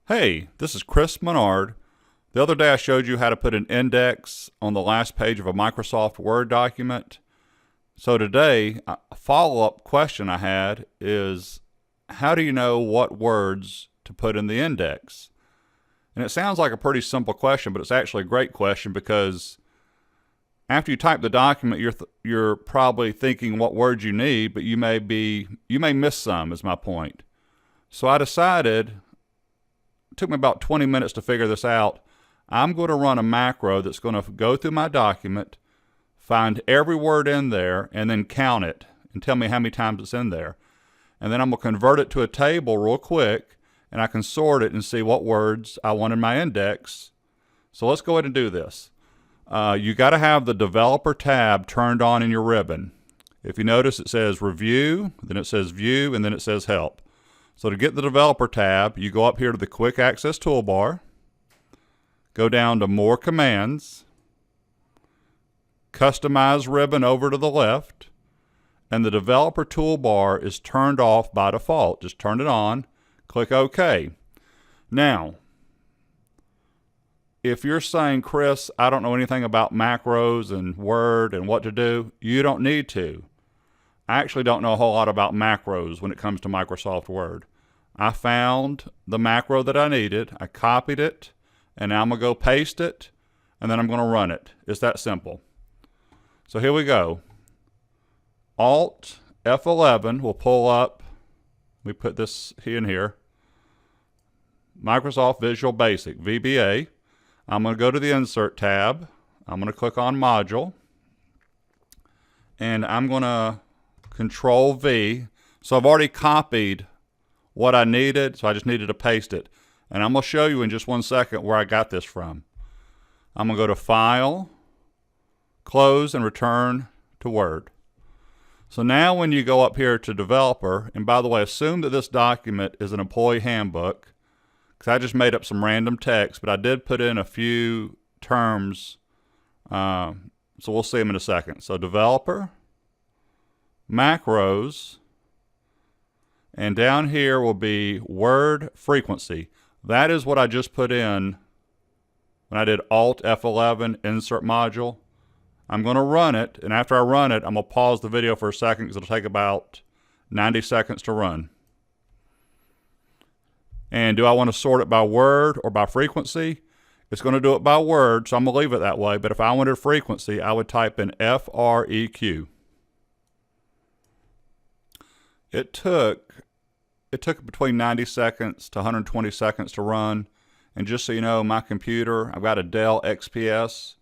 Hey, this is Chris Menard. The other day I showed you how to put an index on the last page of a Microsoft Word document. So today, a follow-up question I had is, how do you know what words to put in the index? And it sounds like a pretty simple question, but it's actually a great question because after you type the document, you're probably thinking what words you need, but you may miss some, is my point. So I decided, it took me about 20 minutes to figure this out. I'm going to run a macro that's going to go through my document, find every word in there, and then count it and tell me how many times it's in there. And then I'm going to convert it to a table real quick, and I can sort it and see what words I want in my index. So let's go ahead and do this. You got to have the developer tab turned on in your ribbon. If you notice, it says review, then it says view, and then it says help. So to get the developer tab, you go up here to the quick access toolbar, go down to more commands, customize ribbon over to the left, and the developer toolbar is turned off by default. Just turn it on, click OK. Now, if you're saying, Chris, I don't know anything about macros and Word and what to do, you don't need to. I actually don't know a whole lot about macros when it comes to Microsoft Word. I found the macro that I needed, I copied it, and now I'm going to go paste it, and then I'm going to run it. It's that simple. So here we go. Alt F11 will pull up, we put this in here, Microsoft Visual Basic, VBA. I'm going to go to the Insert tab. I'm going to click on Module. And I'm going to Control V. So I've already copied what I needed, so I just needed to paste it. And I'm going to show you in just 1 second where I got this from. I'm going to go to File, Close, and Return to Word. So now when you go up here to Developer, and by the way, assume that this document is an employee handbook, because I just made up some random text, but I did put in a few terms, so we'll see them in a second. So Developer, Macros, and down here will be Word Frequency. That is what I just put in when I did Alt F11, Insert Module. I'm going to run it, and after I run it, I'm going to pause the video for a second because it'll take about 90 seconds to run. And do I want to sort it by word or by frequency? It's going to do it by word, so I'm going to leave it that way. But if I wanted frequency, I would type in FREQ. It took between 90 seconds to 120 seconds to run. And just so you know, my computer, I've got a Dell XPS,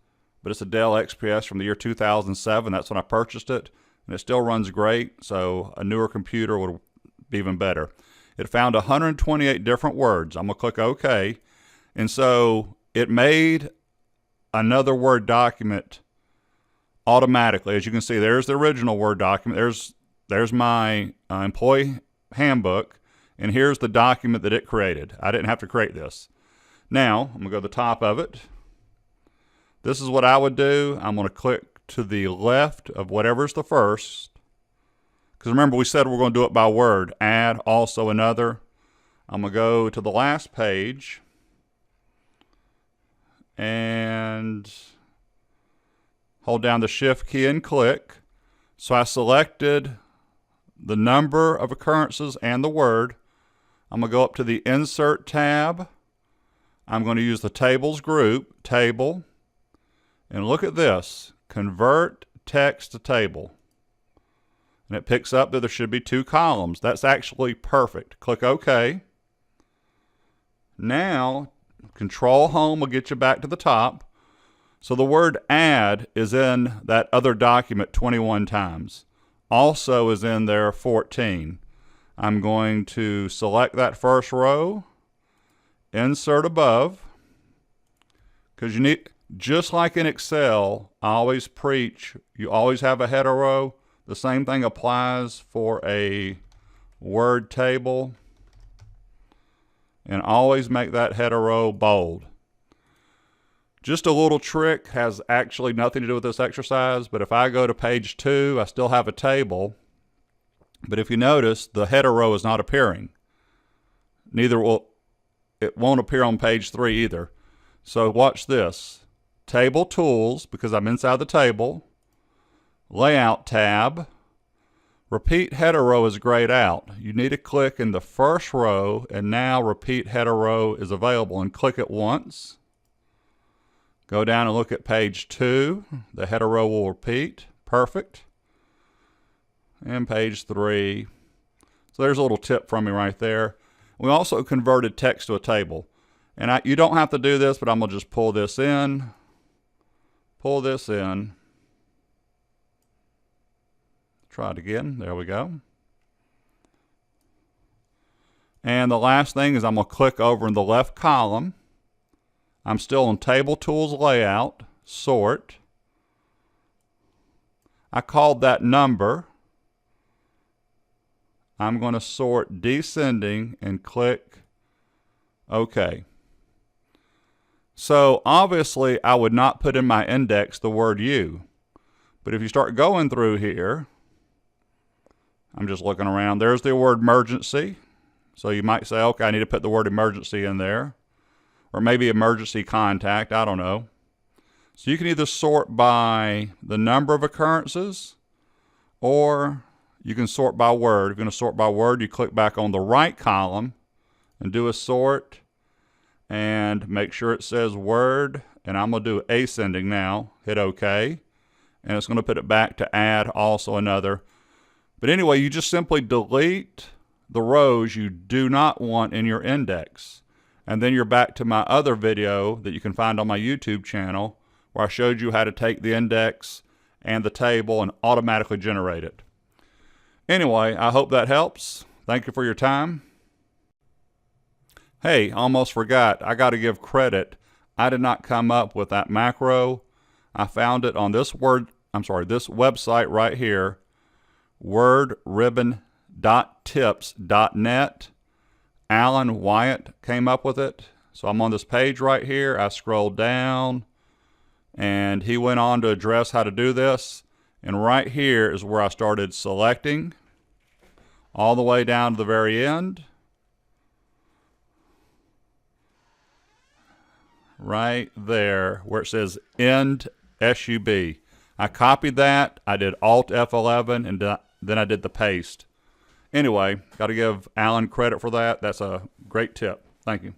but it's a Dell XPS from the year 2007. That's when I purchased it, and it still runs great, so a newer computer would be even better. It found 128 different words. I'm going to click OK. And so it made another Word document automatically. As you can see, there's the original Word document. There's my employee handbook. And here's the document that it created. I didn't have to create this. Now, I'm going to go to the top of it. This is what I would do. I'm going to click to the left of whatever's the first. Because remember, we said we're going to do it by word. Add, also, another. I'm going to go to the last page. And hold down the Shift key and click. So I selected the number of occurrences and the word. I'm going to go up to the Insert tab. I'm going to use the Tables group, Table. And look at this. Convert text to table. And it picks up that there should be 2 columns. That's actually perfect. Click OK. Now, Control Home will get you back to the top. So the word add is in that other document 21 times. Also is in there 14. I'm going to select that first row, insert above, because you need, just like in Excel, I always preach, you always have a header row. The same thing applies for a Word table. And always make that header row bold. Just a little trick, has actually nothing to do with this exercise, but if I go to page 2, I still have a table. But if you notice, the header row is not appearing. Neither will it won't appear on page 3 either. So watch this. Table Tools, because I'm inside the table. Layout tab. Repeat header row is grayed out. You need to click in the first row, and now repeat header row is available, and click it once. Go down and look at page 2. The header row will repeat. Perfect. And page 3. So there's a little tip from me right there. We also converted text to a table. And you don't have to do this, but I'm going to just pull this in. Pull this in. Try it again. There we go. And the last thing is I'm going to click over in the left column. I'm still on Table Tools Layout, Sort. I called that number. I'm going to sort descending and click OK. So obviously I would not put in my index the word you. But if you start going through here, I'm just looking around. There's the word emergency. So you might say, okay, I need to put the word emergency in there. Or maybe emergency contact, I don't know. So you can either sort by the number of occurrences, or you can sort by word. If you're going to sort by word, you click back on the right column and do a sort, and make sure it says word, and I'm going to do ascending now. Hit OK, and it's going to put it back to add also another. But anyway, you just simply delete the rows you do not want in your index. And then you're back to my other video that you can find on my YouTube channel, where I showed you how to take the index and the table and automatically generate it. Anyway, I hope that helps. Thank you for your time. Hey, almost forgot. I got to give credit. I did not come up with that macro. I found it on this website right here, wordribbon.tips.net. Allen Wyatt came up with it. So I'm on this page right here. I scrolled down, and he went on to address how to do this. And right here is where I started selecting all the way down to the very end. Right there where it says end SUB. I copied that. I did Alt F11, and then I did the paste. Anyway, got to give Alan credit for that. That's a great tip. Thank you.